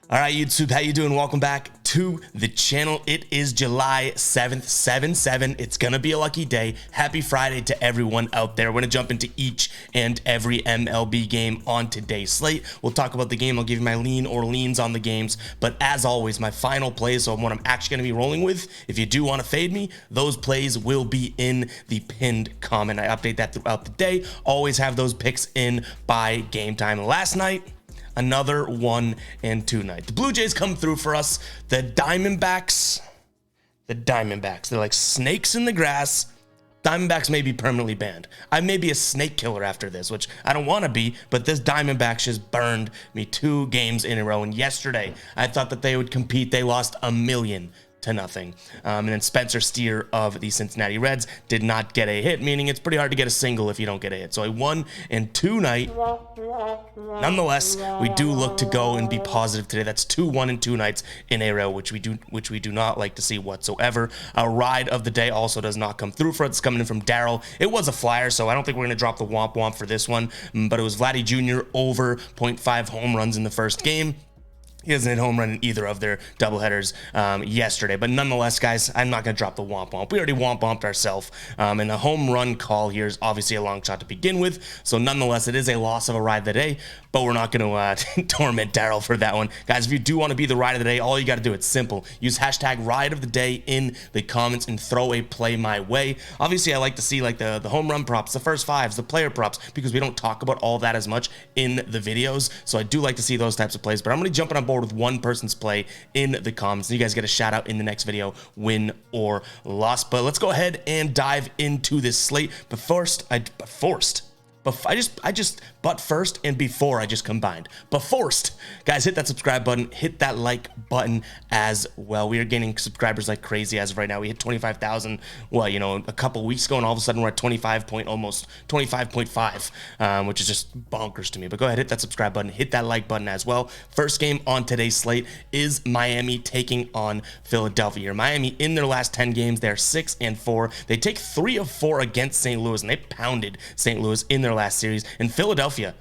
All right, YouTube, how you doing? Welcome back to the channel. It is July 7th, 7/7. It's going to be a lucky day. Happy Friday to everyone out there. We're going to jump into each and every MLB game on today's slate. We'll talk about the game. I'll give you my lean or leans on the games. But as always, my final plays, so what I'm actually going to be rolling with, if you do want to fade me, those plays will be in the pinned comment. I update that throughout the day. Always have those picks in by game time. Last night, another 1-2 night. The Blue Jays come through for us. The Diamondbacks, they're like snakes in the grass. Diamondbacks may be permanently banned. I may be a snake killer after this, which I don't want to be, but this Diamondbacks just burned me 2 games in a row. And yesterday, I thought that they would compete. They lost 1,000,000 to nothing. And then Spencer Steer of the Cincinnati Reds did not get a hit, meaning it's pretty hard to get a single if you don't get a hit. So a 1-2 night. Nonetheless, we do look to go and be positive today. That's 2 1-2 nights in a row, which we do not like to see whatsoever. Our ride of the day also does not come through for us. It's coming in from Daryl. It was a flyer, so I don't think we're going to drop the womp womp for this one. But it was Vladdy Jr. over 0.5 home runs in the first game. He doesn't hit home run in either of their doubleheaders yesterday. But nonetheless, guys, I'm not going to drop the womp womp. We already womp womped ourselves. And the home run call here is obviously a long shot to begin with. So nonetheless, it is a loss of a ride of the day. But we're not going to torment Daryl for that one. Guys, if you do want to be the ride of the day, all you got to do, it's simple. Use hashtag ride of the day in the comments and throw a play my way. Obviously, I like to see like the home run props, the first fives, the player props, because we don't talk about all that as much in the videos. So I do like to see those types of plays. But I'm going to jump on board with one person's play in the comments. You guys get a shout out in the next video, win or loss. But let's go ahead and dive into this slate. But first, before I just combined. But forced, guys, hit that subscribe button, hit that like button as well. We are gaining subscribers like crazy as of right now. We hit 25,000, a couple weeks ago, and all of a sudden we're at almost 25.5, which is just bonkers to me. But go ahead, hit that subscribe button, hit that like button as well. First game on today's slate is Miami taking on Philadelphia. Miami, in their last 10 games, they're 6-4. They take 3 of 4 against St. Louis, and they pounded St. Louis in their last series. And Philadelphia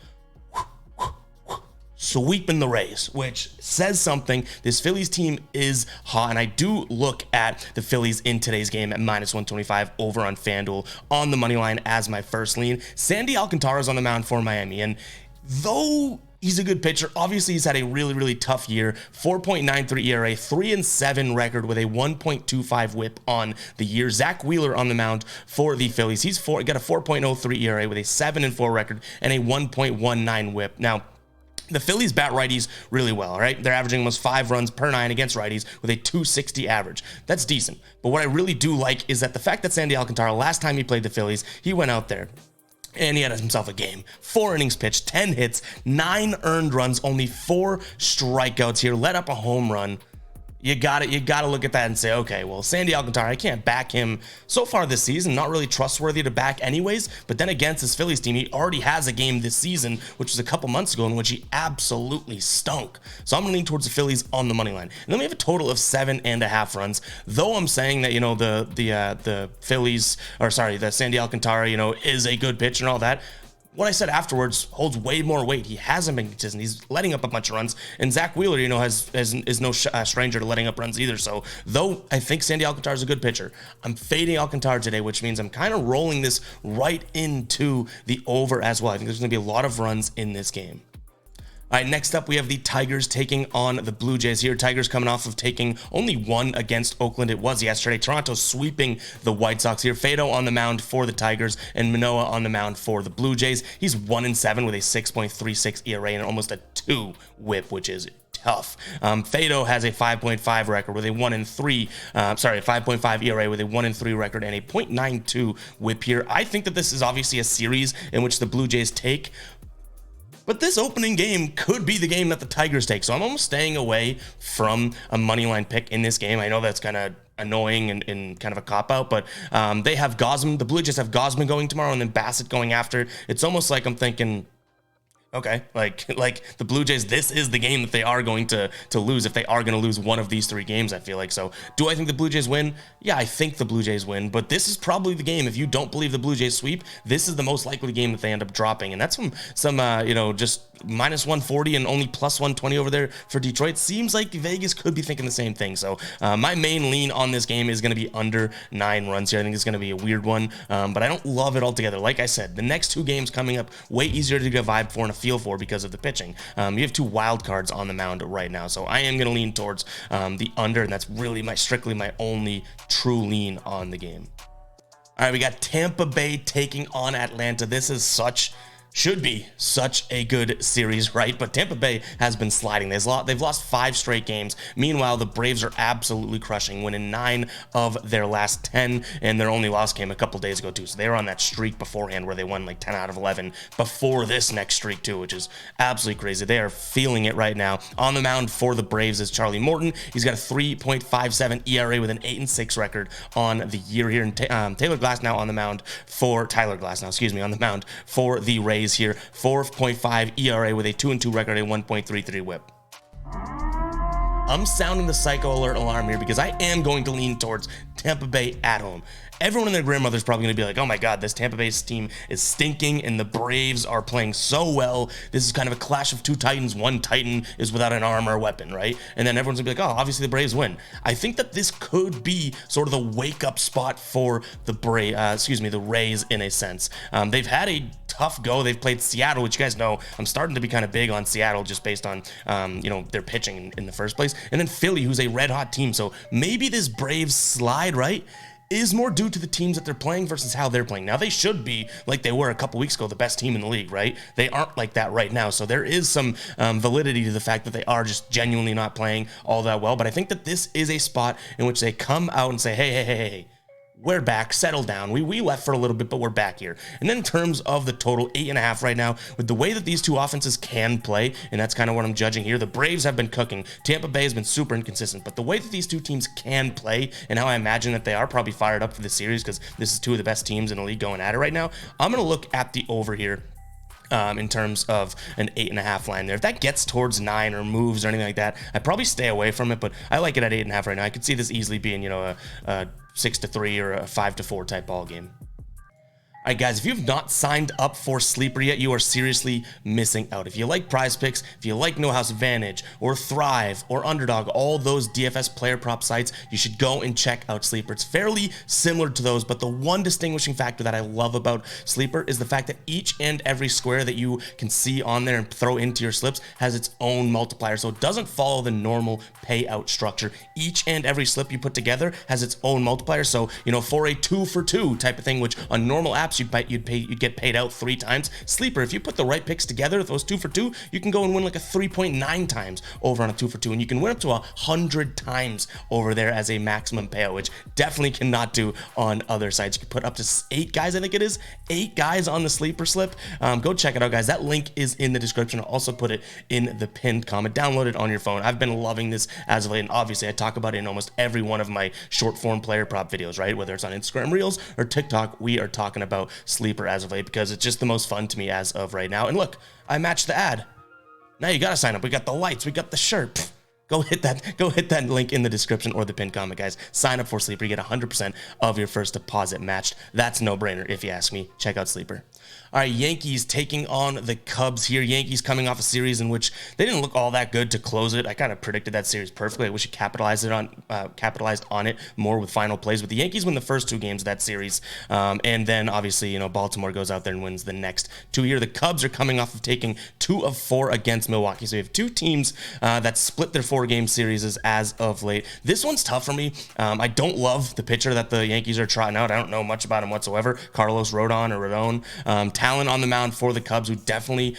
sweeping the Rays, which says something. This Phillies team is hot, and I do look at the Phillies in today's game at -125 over on FanDuel on the money line as my first lean. Sandy Alcantara's on the mound for Miami, and though he's a good pitcher, obviously he's had a really tough year. 4.93 ERA, 3-7 record with a 1.25 whip on the year. Zach Wheeler on the mound for the Phillies. He's got a 4.03 ERA with a 7-4 record and a 1.19 whip. Now, the Phillies bat righties really well, all right? They're averaging almost 5 runs per 9 against righties with a 260 average. That's decent. But what I really do like is that the fact that Sandy Alcantara, last time he played the Phillies, he went out there and he had himself a game. 4 innings pitched, 10 hits, 9 earned runs, only 4 strikeouts here, let up a home run. You got to look at that and say, okay, well, Sandy Alcantara, I can't back him so far this season, not really trustworthy to back anyways, but then against this Phillies team, he already has a game this season, which was a couple months ago, in which he absolutely stunk. So I'm going to lean towards the Phillies on the money line. And then we have a total of 7.5 runs, though I'm saying that, the Phillies, the Sandy Alcantara, is a good pitcher and all that. What I said afterwards holds way more weight. He hasn't been consistent. He's letting up a bunch of runs. And Zach Wheeler, is no stranger to letting up runs either. So, though I think Sandy Alcantara is a good pitcher, I'm fading Alcantara today, which means I'm kind of rolling this right into the over as well. I think there's going to be a lot of runs in this game. All right, next up, we have the Tigers taking on the Blue Jays here. Tigers coming off of taking only 1 against Oakland. It was yesterday. Toronto sweeping the White Sox here. Fado on the mound for the Tigers and Manoah on the mound for the Blue Jays. He's 1-7 with a 6.36 ERA and almost a 2 whip, which is tough. Fado has a 5.5 record with a 5.5 ERA with a 1-3 record and a 0.92 whip here. I think that this is obviously a series in which the Blue Jays take, but this opening game could be the game that the Tigers take. So I'm almost staying away from a money line pick in this game. I know that's kind of annoying and kind of a cop-out, but they have Gosman. The Blue Jays have Gosman going tomorrow and then Bassett going after. It's almost like I'm thinking, Okay, like the Blue Jays, this is the game that they are going to lose if they are going to lose one of these 3 games, I feel like. So do I think the Blue Jays win? Yeah, I think the Blue Jays win, but this is probably the game. If you don't believe the Blue Jays sweep, this is the most likely game that they end up dropping, and that's some just minus 140 and only plus 120 over there for Detroit. Seems like Vegas could be thinking the same thing. So my main lean on this game is going to be under 9 runs here. I think it's going to be a weird one, but I don't love it altogether. Like I said, the next 2 games coming up, way easier to get a vibe for and a feel for because of the pitching. You have 2 wild cards on the mound right now, so I am going to lean towards the under, and that's really strictly my only true lean on the game. All right, we got Tampa Bay taking on Atlanta. This is should be such a good series, right? But Tampa Bay has been sliding. They've lost 5 straight games. Meanwhile, the Braves are absolutely crushing, winning 9 of their last 10, and their only loss came a couple days ago too. So they were on that streak beforehand where they won like 10 out of 11 before this next streak too, which is absolutely crazy. They are feeling it right now. On the mound for the Braves is Charlie Morton. He's got a 3.57 ERA with an 8-6 record on the year here. And Tyler Glasnow on the mound for the Rays here, 4.5 ERA with a 2-2 record, a 1.33 whip. I'm sounding the psycho alert alarm here because I am going to lean towards Tampa Bay at home. Everyone and their grandmother's probably going to be like, oh my God, this Tampa Bay team is stinking and the Braves are playing so well. This is kind of a clash of 2 titans. One titan is without an arm or weapon, right? And then everyone's going to be like, oh, obviously the Braves win. I think that this could be sort of the wake-up spot for the Rays in a sense. They've had a tough go. They've played Seattle, which you guys know I'm starting to be kind of big on Seattle just based on their pitching in the first place. And then Philly, who's a red-hot team. So maybe this Braves slide, right, is more due to the teams that they're playing versus how they're playing. Now, they should be, like they were a couple weeks ago, the best team in the league, right? They aren't like that right now. So there is some validity to the fact that they are just genuinely not playing all that well. But I think that this is a spot in which they come out and say, hey, we're back, settle down. We left for a little bit, but we're back here. And then in terms of the total, 8.5 right now, with the way that these 2 offenses can play, and that's kind of what I'm judging here. The Braves have been cooking. Tampa Bay has been super inconsistent, but the way that these 2 teams can play, and how I imagine that they are probably fired up for the series, because this is 2 of the best teams in the league going at it right now, I'm going to look at the over here. In terms of an 8.5 line there. If that gets towards 9 or moves or anything like that, I'd probably stay away from it, but I like it at 8.5 right now. I could see this easily being, a 6-3 or a 5-4 type ball game. All right, guys, if you've not signed up for Sleeper yet, you are seriously missing out. If you like Prize Picks, if you like No House Advantage, or Thrive, or Underdog, all those DFS player prop sites, you should go and check out Sleeper. It's fairly similar to those, but the one distinguishing factor that I love about Sleeper is the fact that each and every square that you can see on there and throw into your slips has its own multiplier, so it doesn't follow the normal payout structure. Each and every slip you put together has its own multiplier, so, for a 2-for-2 type of thing, which on normal apps you'd get paid out 3 times. Sleeper, if you put the right picks together, those 2-for-2, you can go and win like a 3.9 times over on a 2-for-2, and you can win up to 100 times over there as a maximum payout, which definitely cannot do on other sites. You can put up to 8 guys, I think it is 8 guys on the Sleeper slip. Go check it out, guys. That link is in the description. I'll also put it in the pinned comment. Download it on your phone. I've been loving this as of late, and obviously I talk about it in almost every one of my short form player prop videos, right? Whether it's on Instagram Reels or TikTok, we are talking about Sleeper as of late because it's just the most fun to me as of right now. And look, I matched the ad. Now you gotta sign up. We got the lights, we got the shirt. Pfft. Go hit that link in the description or the pinned comment, guys. Sign up for Sleeper. You get 100% of your first deposit matched. That's no brainer if you ask me. Check out Sleeper. All right, Yankees taking on the Cubs here. Yankees coming off a series in which they didn't look all that good to close it. I kind of predicted that series perfectly. I wish you capitalized on it more with final plays. But the Yankees win the first 2 games of that series, and then obviously Baltimore goes out there and wins the next 2 here. The Cubs are coming off of taking 2 of 4 against Milwaukee. So we have 2 teams that split their 4-game series as of late. This one's tough for me. I don't love the pitcher that the Yankees are trotting out. I don't know much about him whatsoever. Carlos Rodon. Talent on the mound for the Cubs, who definitely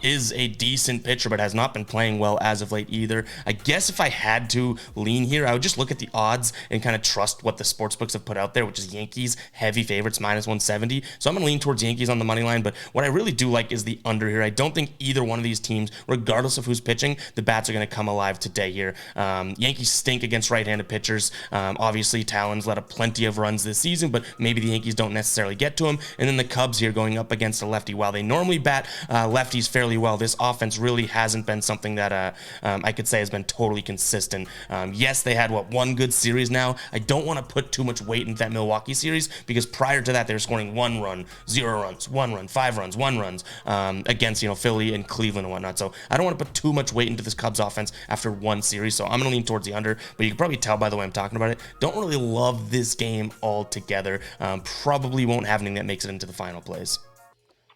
is a decent pitcher, but has not been playing well as of late either. I guess if I had to lean here, I would just look at the odds and kind of trust what the sportsbooks have put out there, which is Yankees heavy favorites -170. So I'm going to lean towards Yankees on the money line, but what I really do like is the under here. I don't think either one of these teams, regardless of who's pitching, the bats are going to come alive today here. Yankees stink against right-handed pitchers. Obviously, Talon's let up plenty of runs this season, but maybe the Yankees don't necessarily get to him. And then the Cubs here going up against against a lefty. While they normally bat lefties fairly well, this offense really hasn't been something that I could say has been totally consistent. Yes, they had one good series now. I don't want to put too much weight into that Milwaukee series because prior to that they were scoring 1 run, 0 runs, 1 run, 5 runs, 1 runs against Philly and Cleveland and whatnot. So I don't want to put too much weight into this Cubs offense after one series. So I'm going to lean towards the under, but you can probably tell by the way I'm talking about it. Don't really love this game altogether. Probably won't have anything that makes it into the final place.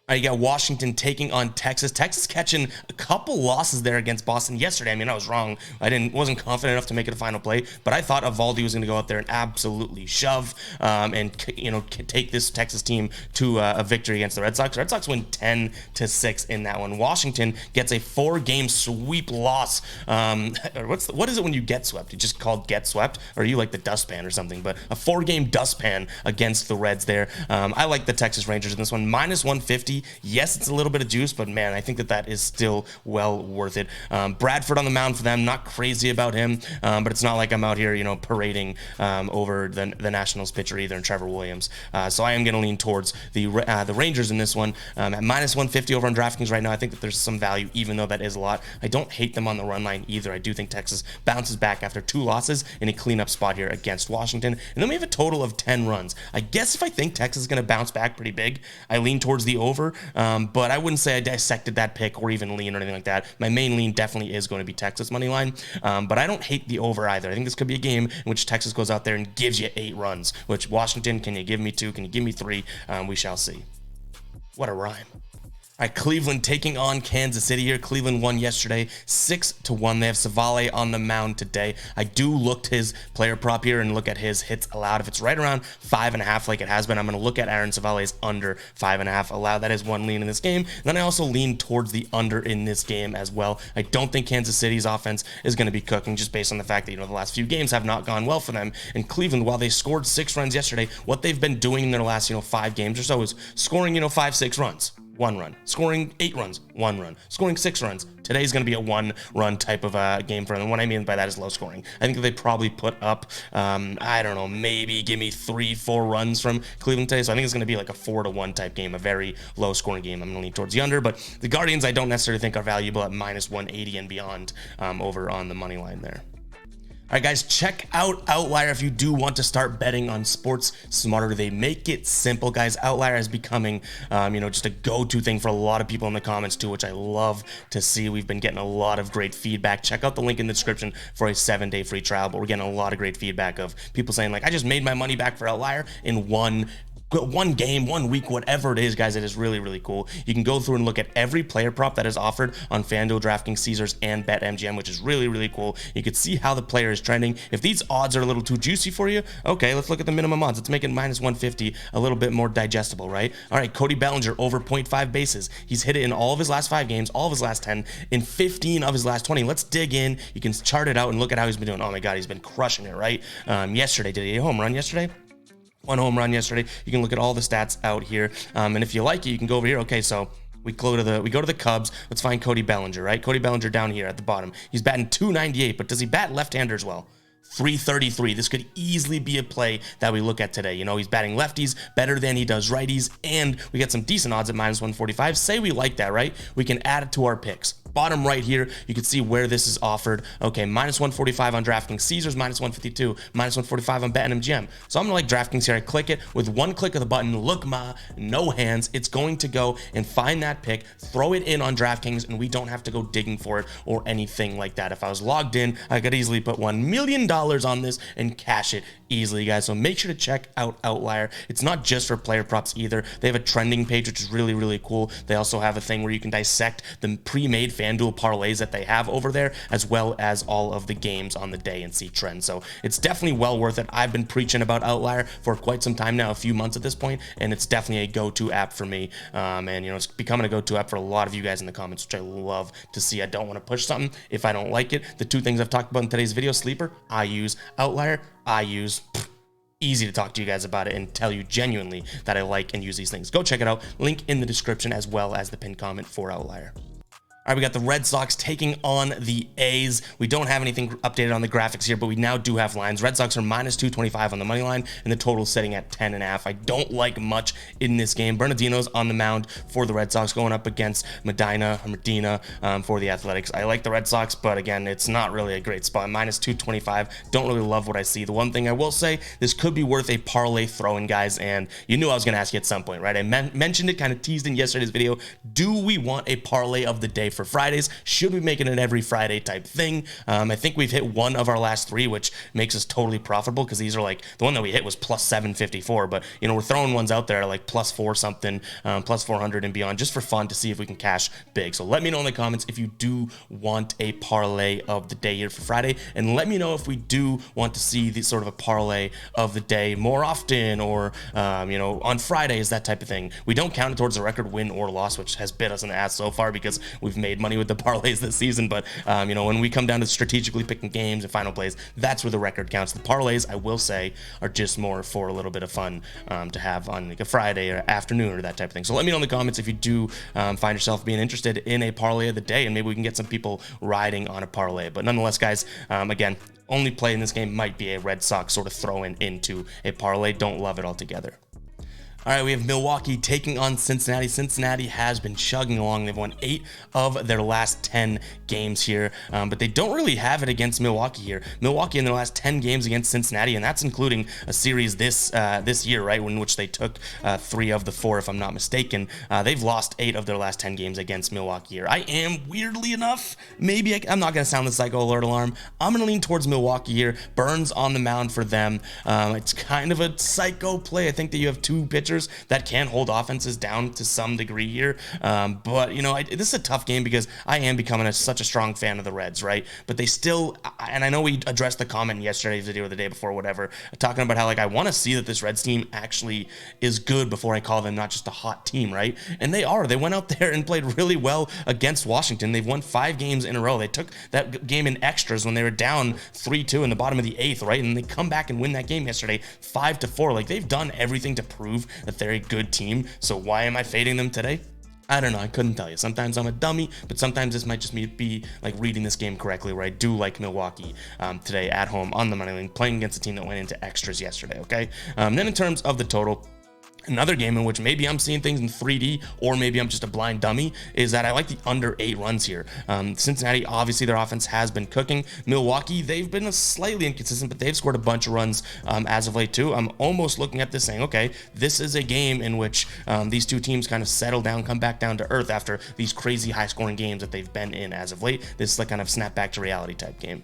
All right, you got Washington taking on Texas. Texas catching a couple losses there against Boston yesterday. I mean, I was wrong. I wasn't confident enough to make it a final play, but I thought Eovaldi was going to go out there and absolutely shove and take this Texas team to a victory against the Red Sox. Red Sox win 10-6 in that one. Washington gets a 4-game sweep loss. What is it when you get swept? You just called get swept, or are you like the dustpan or something? But a 4-game dustpan against the Reds there. I like the Texas Rangers in this one. -150. Yes, it's a little bit of juice, but man, I think that is still well worth it. Bradford on the mound for them, not crazy about him, but it's not like I'm out here, parading over the Nationals pitcher either, and Trevor Williams. So I am going to lean towards the Rangers in this one at -150 over on DraftKings right now. I think that there's some value, even though that is a lot. I don't hate them on the run line either. I do think Texas bounces back after 2 losses in a cleanup spot here against Washington, and then we have a total of 10 runs. I guess if I think Texas is going to bounce back pretty big, I lean towards the over. But I wouldn't say I dissected that pick or even lean or anything like that. My main lean definitely is going to be Texas money line, but I don't hate the over either. I think this could be a game in which Texas goes out there and gives you 8 runs, which Washington, can you give me 2? Can you give me 3? We shall see. What a rhyme. All right, Cleveland taking on Kansas City here. Cleveland won yesterday 6-1. They have Savale on the mound today. I do look to his player prop here and look at his hits allowed. If it's right around 5.5 like it has been, I'm going to look at Aaron Savale's under 5.5 allowed. That is one lean in this game. And then I also lean towards the under in this game as well. I don't think Kansas City's offense is going to be cooking just based on the fact that, the last few games have not gone well for them. And Cleveland, while they scored 6 runs yesterday, what they've been doing in their last, 5 games or so is scoring, 5-6 runs. 1 run, scoring 8 runs, 1 run, scoring 6 runs. Today's going to be a 1-run type of game for them. And what I mean by that is low scoring. I think that they probably put up, I don't know, maybe give me 3-4 runs from Cleveland today. So I think it's going to be like a 4-1 type game, a very low scoring game. I'm going to lean towards the under, but the Guardians I don't necessarily think are valuable at -180 and beyond over on the money line there. All right, guys, check out Outlier if you do want to start betting on sports smarter. They make it simple, guys. Outlier is becoming, just a go-to thing for a lot of people in the comments too, which I love to see. We've been getting a lot of great feedback. Check out the link in the description for a 7-day free trial, but we're getting a lot of great feedback of people saying, like, I just made my money back for Outlier in one game, 1 week, whatever it is, guys. It is really, really cool. You can go through and look at every player prop that is offered on FanDuel, DraftKings, Caesars, and BetMGM, which is really, really cool. You can see how the player is trending. If these odds are a little too juicy for you, okay, let's look at the minimum odds. Let's make it -150 a little bit more digestible, right? All right, Cody Bellinger over 0.5 bases. He's hit it in all of his last 5 games, all of his last 10, in 15 of his last 20. Let's dig in. You can chart it out and look at how he's been doing. Oh my God, he's been crushing it, right? Yesterday, did he hit a home run yesterday? 1 home run yesterday. You can look at all the stats out here, and if you like it, you can go over here. Okay, so we go to the Cubs. Let's find Cody Bellinger, right? Cody Bellinger down here at the bottom. He's batting .298, but does he bat left-hander as well? .333. This could easily be a play that we look at today. He's batting lefties better than he does righties, and we get some decent odds at -145. Say we like that, right? We can add it to our picks. Bottom right here, you can see where this is offered. Okay, -145 on DraftKings, Caesars -152, -145 on BetMGM. So I'm gonna like DraftKings here. I click it with 1 click of the button. Look, no hands. It's going to go and find that pick, throw it in on DraftKings, and we don't have to go digging for it or anything like that. If I was logged in, I could easily put $1 million on this and cash it easily, guys. So make sure to check out Outlier. It's not just for player props either. They have a trending page, which is really, really cool. They also have a thing where you can dissect the pre-made FanDuel parlays that they have over there, as well as all of the games on the day and see trends. So it's definitely well worth it. I've been preaching about Outlier for quite some time now, a few months at this point, and it's definitely a go-to app for me. And it's becoming a go-to app for a lot of you guys in the comments, which I love to see. I don't want to push something if I don't like it. The 2 things I've talked about in today's video: Sleeper, I use; Outlier, I use. Easy to talk to you guys about it and tell you genuinely that I like and use these things. Go check it out. Link in the description as well as the pinned comment for Outlier. All All right, we got the Red Sox taking on the A's. We don't have anything updated on the graphics here, but we now do have lines. Red Sox are minus 225 on the money line, and the total is sitting at 10.5. I don't like much in this game. Bernardino's on the mound for the Red Sox, going up against Medina for the Athletics. I like the Red Sox, but again, it's not really a great spot. Minus 225. Don't really love what I see. The one thing I will say, this could be worth a parlay throw-in, guys, and you knew I was going to ask you at some point, right? I mentioned it, kind of teased in yesterday's video. Do we want a parlay of the day for Fridays? Should we make it an every Friday type thing? I think we've hit one of our last three, which makes us totally profitable because these are like, the one that we hit was plus 754, but we're throwing ones out there like plus 4 something, plus 400 and beyond, just for fun to see if we can cash big. So let me know in the comments if you do want a parlay of the day here for Friday, and let me know if we do want to see the sort of a parlay of the day more often, or on Fridays, that type of thing. We don't count it towards the record win or loss, which has bit us in the ass so far because we've made money with the parlays this season. But when we come down to strategically picking games and final plays, that's where the record counts. The parlays, I will say, are just more for a little bit of fun to have on like a Friday or afternoon or that type of thing. So let me know in the comments if you do find yourself being interested in a parlay of the day, and maybe we can get some people riding on a parlay. But nonetheless, guys, again, only play in this game might be a Red Sox sort of throw-in into a parlay. Don't love it altogether. All right, we have Milwaukee taking on Cincinnati. Cincinnati has been chugging along. They've won 8 of their last 10 games here, but they don't really have it against Milwaukee here. Milwaukee in their last 10 games against Cincinnati, and that's including a series this year, right, in which they took 3 of the 4, if I'm not mistaken. They've lost 8 of their last 10 games against Milwaukee here. I am, weirdly enough, maybe I'm not going to sound the psycho alert alarm. I'm going to lean towards Milwaukee here. Burns on the mound for them. It's kind of a psycho play. I think that you have 2 pitchers that can hold offenses down to some degree here. But, this is a tough game because I am becoming such a strong fan of the Reds, right? But they still, and I know we addressed the comment in yesterday's video or the day before, whatever, talking about how, like, I want to see that this Reds team actually is good before I call them not just a hot team, right? And they are. They went out there and played really well against Washington. They've won 5 games in a row. They took that game in extras when they were down 3-2 in the bottom of the 8th, right? And they come back and win that game yesterday 5-4. Like, they've done everything to prove that they're a good team. So why am I fading them today? I don't know. I couldn't tell you. Sometimes I'm a dummy, but sometimes this might just be like reading this game correctly, where I do like Milwaukee today at home on the money line, playing against a team that went into extras yesterday, okay? Then in terms of the total, another game in which maybe I'm seeing things in 3D, or maybe I'm just a blind dummy, is that I like the under 8 runs here. Cincinnati, obviously their offense has been cooking. Milwaukee, they've been slightly inconsistent, but they've scored a bunch of runs as of late too. I'm almost looking at this saying, okay, this is a game in which these two teams kind of settle down, come back down to earth after these crazy high-scoring games that they've been in as of late. This is like kind of snap back to reality type game.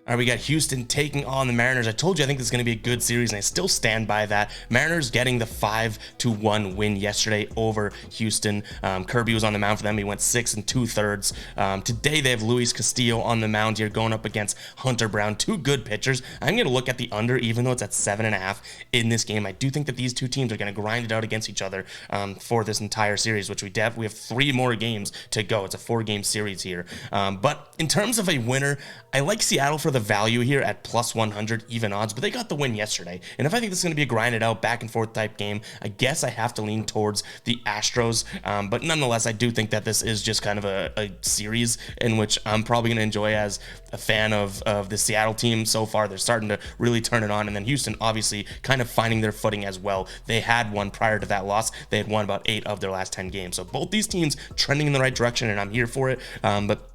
All right, we got Houston taking on the Mariners. I told you I think this is going to be a good series, and I still stand by that. Mariners getting the 5-1 win yesterday over Houston. Kirby was on the mound for them. He went 6 2/3. Today they have Luis Castillo on the mound here going up against Hunter Brown. 2 good pitchers. I'm going to look at the under, even though it's at 7.5 in this game. I do think that these two teams are going to grind it out against each other for this entire series, which we have 3 more games to go. It's a 4-game series here. But in terms of a winner, I like Seattle for the value here at plus 100 even odds, but they got the win yesterday. And if I think this is going to be a grinded out back and forth type game, I guess I have to lean towards the Astros. But nonetheless, I do think that this is just kind of a series in which I'm probably going to enjoy as a fan of the Seattle team so far. They're starting to really turn it on. And then Houston, obviously, kind of finding their footing as well. They had won prior to that loss. They had won about 8 of their last 10 games. So both these teams trending in the right direction, and I'm here for it. But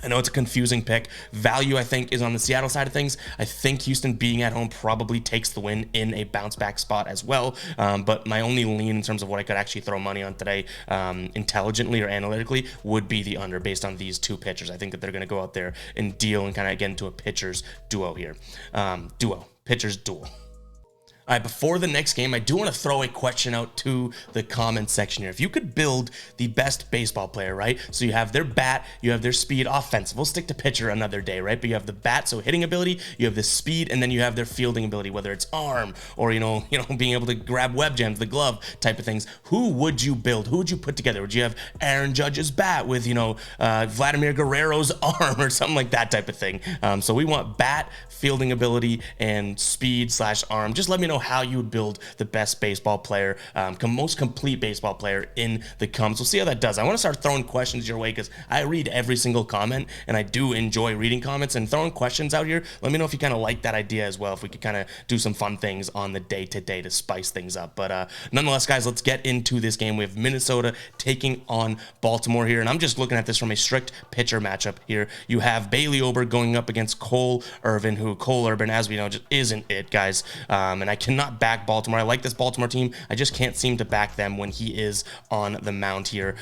I know it's a confusing pick. Value, I think, is on the Seattle side of things. I think Houston being at home probably takes the win in a bounce back spot as well. But my only lean in terms of what I could actually throw money on today, intelligently or analytically, would be the under based on these 2 pitchers. I think that they're going to go out there and deal and kind of get into a pitcher's duo here. Pitcher's duel. All right, before the next game, I do want to throw a question out to the comment section here. If you could build the best baseball player, right? So you have their bat, you have their speed, offensive. We'll stick to pitcher another day, right? But you have the bat, so hitting ability, you have the speed, and then you have their fielding ability, whether it's arm or, being able to grab web jams, the glove type of things. Who would you build? Who would you put together? Would you have Aaron Judge's bat with, Vladimir Guerrero's arm or something like that type of thing? So we want bat, fielding ability, and speed /arm. Just let me know know how you would build the best baseball player, most complete baseball player in the comments. We'll see how that does. I want to start throwing questions your way because I read every single comment and I do enjoy reading comments and throwing questions out here. Let me know if you kind of like that idea as well, if we could kind of do some fun things on the day-to-day to spice things up. But nonetheless, guys, let's get into this game. We have Minnesota taking on Baltimore here, and I'm just looking at this from a strict pitcher matchup here. You have Bailey Ober going up against Cole Irvin, who Cole Irvin, as we know, just isn't it, guys. And I cannot back Baltimore. I like this Baltimore team. I just can't seem to back them when he is on the mound here.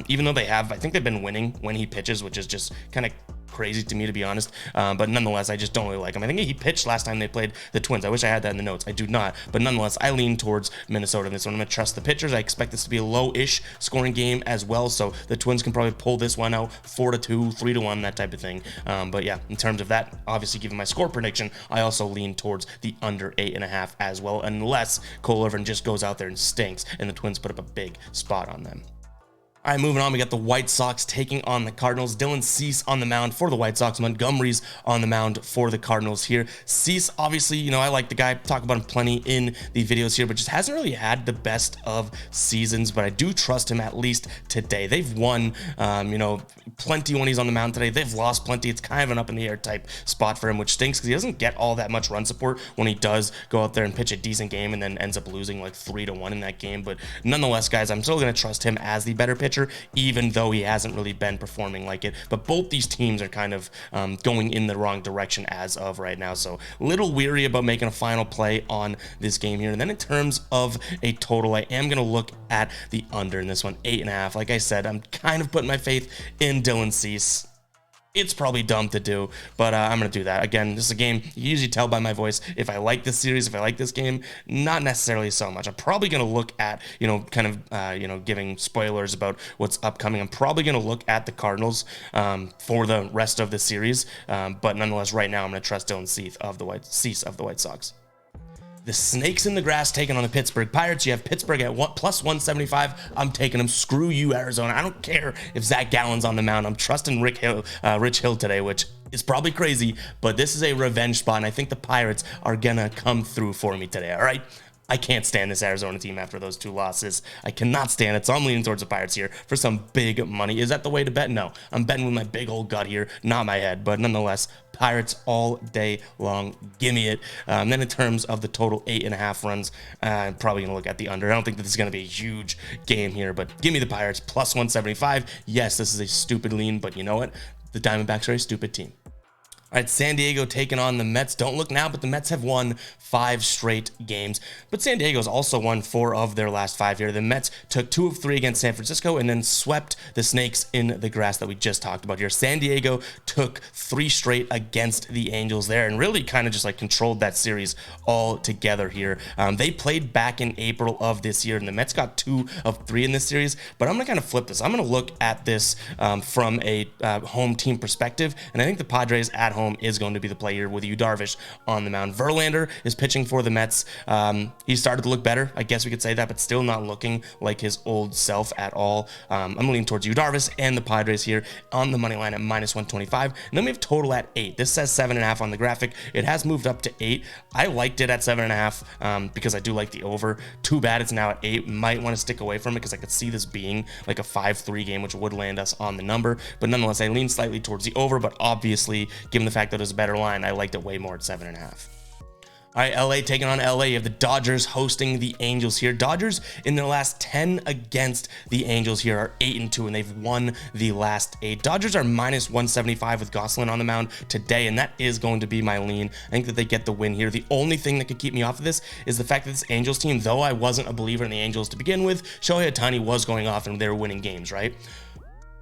Even though I think they've been winning when he pitches, which is just kind of crazy to me, to be honest, but nonetheless, I just don't really like him. I think he pitched last time they played the Twins. I wish I had that in the notes. I do not, but nonetheless, I lean towards Minnesota in this one. I'm going to trust the pitchers. I expect this to be a low-ish scoring game as well, so the Twins can probably pull this one out 4-2, 3-1, that type of thing. But yeah, in terms of that, obviously, given my score prediction, I also lean towards the under 8.5 as well, unless Cole Irvin just goes out there and stinks and the Twins put up a big spot on them. All right, moving on, we got the White Sox taking on the Cardinals. Dylan Cease on the mound for the White Sox. Montgomery's on the mound for the Cardinals here. Cease, obviously, I like the guy. Talk about him plenty in the videos here, but just hasn't really had the best of seasons, but I do trust him at least today. They've won, plenty when he's on the mound today. They've lost plenty. It's kind of an up-in-the-air type spot for him, which stinks because he doesn't get all that much run support when he does go out there and pitch a decent game and then ends up losing like 3-1 in that game. But nonetheless, guys, I'm still going to trust him as the better pitcher, even though he hasn't really been performing like it. But both these teams are kind of going in the wrong direction as of right now. So a little weary about making a final play on this game here. And then in terms of a total, I am going to look at the under in this one, 8.5. Like I said, I'm kind of putting my faith in Dylan Cease. It's probably dumb to do, but I'm going to do that. Again, this is a game, you usually tell by my voice if I like this series, if I like this game, not necessarily so much. I'm probably going to look at, giving spoilers about what's upcoming. I'm probably going to look at the Cardinals for the rest of the series, but nonetheless, right now, I'm going to trust Dylan Cease of the White Sox. The Snakes in the Grass taking on the Pittsburgh Pirates. You have Pittsburgh at plus 175. I'm taking them. Screw you, Arizona. I don't care if Zach Gallen's on the mound. I'm trusting Rich Hill today, which is probably crazy, but this is a revenge spot, and I think the Pirates are going to come through for me today, all right? I can't stand this Arizona team after those 2 losses. I cannot stand it, so I'm leaning towards the Pirates here for some big money. Is that the way to bet? No. I'm betting with my big old gut here, not my head, but nonetheless, Pirates all day long. Give me it. Then in terms of the total 8.5 runs, I'm probably going to look at the under. I don't think that this is going to be a huge game here, but give me the Pirates plus 175. Yes, this is a stupid lean, but you know what? The Diamondbacks are a stupid team. All right, San Diego taking on the Mets. Don't look now, but the Mets have won 5 straight games. But San Diego's also won 4 of their last 5 here. The Mets took 2 of 3 against San Francisco and then swept the Snakes in the Grass that we just talked about here. San Diego took 3 straight against the Angels there and really kind of just like controlled that series all together here. They played back in April of this year, and the Mets got 2 of 3 in this series. But I'm going to kind of flip this. I'm going to look at this from a home team perspective, and I think the Padres at home is going to be the play here with Yu Darvish on the mound. Verlander is pitching for the Mets. He started to look better, I guess we could say that, but still not looking like his old self at all. I'm leaning towards Yu Darvish and the Padres here on the money line at minus 125. And then we have total at 8. This says 7.5 on the graphic. It has moved up to 8. I liked it at 7.5 because I do like the over. Too bad it's now at 8. Might want to stick away from it because I could see this being like a 5-3 game, which would land us on the number. But nonetheless, I lean slightly towards the over, but obviously, given the fact that it was a better line, I liked it way more at 7.5. All right, LA taking on LA. You have the Dodgers hosting the Angels here. Dodgers in their last 10 against the Angels here are 8-2, and they've won the last 8. Dodgers are minus 175 with Gosselin on the mound today, and that is going to be my lean. I think that they get the win here. The only thing that could keep me off of this is the fact that this Angels team, though I wasn't a believer in the Angels to begin with, Shohei Ohtani was going off and they were winning games, right?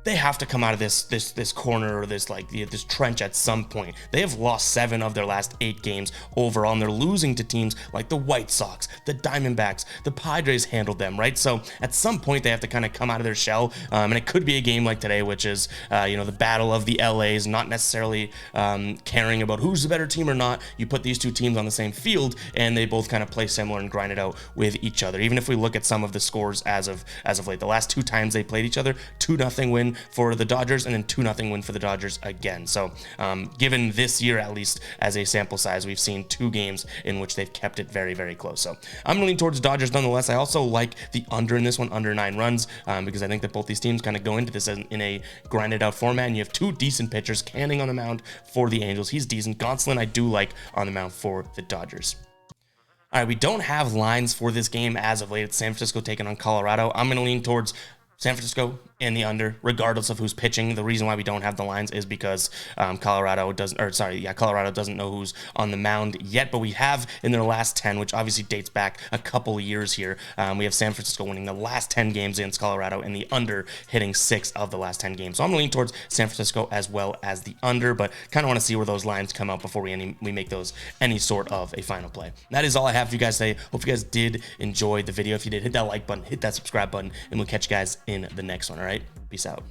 They have to come out of this corner or this trench at some point. They have lost 7 of their last 8 games overall, and they're losing to teams like the White Sox, the Diamondbacks, the Padres handled them, right? So at some point they have to kind of come out of their shell, and it could be a game like today, which is the battle of the LAs, not necessarily caring about who's the better team or not. You put these 2 teams on the same field, and they both kind of play similar and grind it out with each other. Even if we look at some of the scores as of late, the last 2 times they played each other, 2-0 win. win for the Dodgers and then 2-0 win for the Dodgers again. So given this year, at least as a sample size, we've seen 2 games in which they've kept it very, very close. So I'm leaning towards Dodgers nonetheless. I also like the under in this one, under 9 runs, because I think that both these teams kind of go into this in a grinded out format. And you have 2 decent pitchers. Canning on the mound for the Angels, he's decent. Gonsolin I do like on the mound for the Dodgers. All right, we don't have lines for this game as of late. It's San Francisco taking on Colorado. I'm going to lean towards San Francisco in the under, regardless of who's pitching. The reason why we don't have the lines is because Colorado doesn't know who's on the mound yet, but we have in their last 10, which obviously dates back a couple of years here. We have San Francisco winning the last 10 games against Colorado and the under hitting 6 of the last 10 games. So I'm going to lean towards San Francisco as well as the under, but kind of want to see where those lines come out before we make those any sort of a final play. That is all I have for you guys today. Hope you guys did enjoy the video. If you did, hit that like button, hit that subscribe button, and we'll catch you guys in the next one. All right, peace out.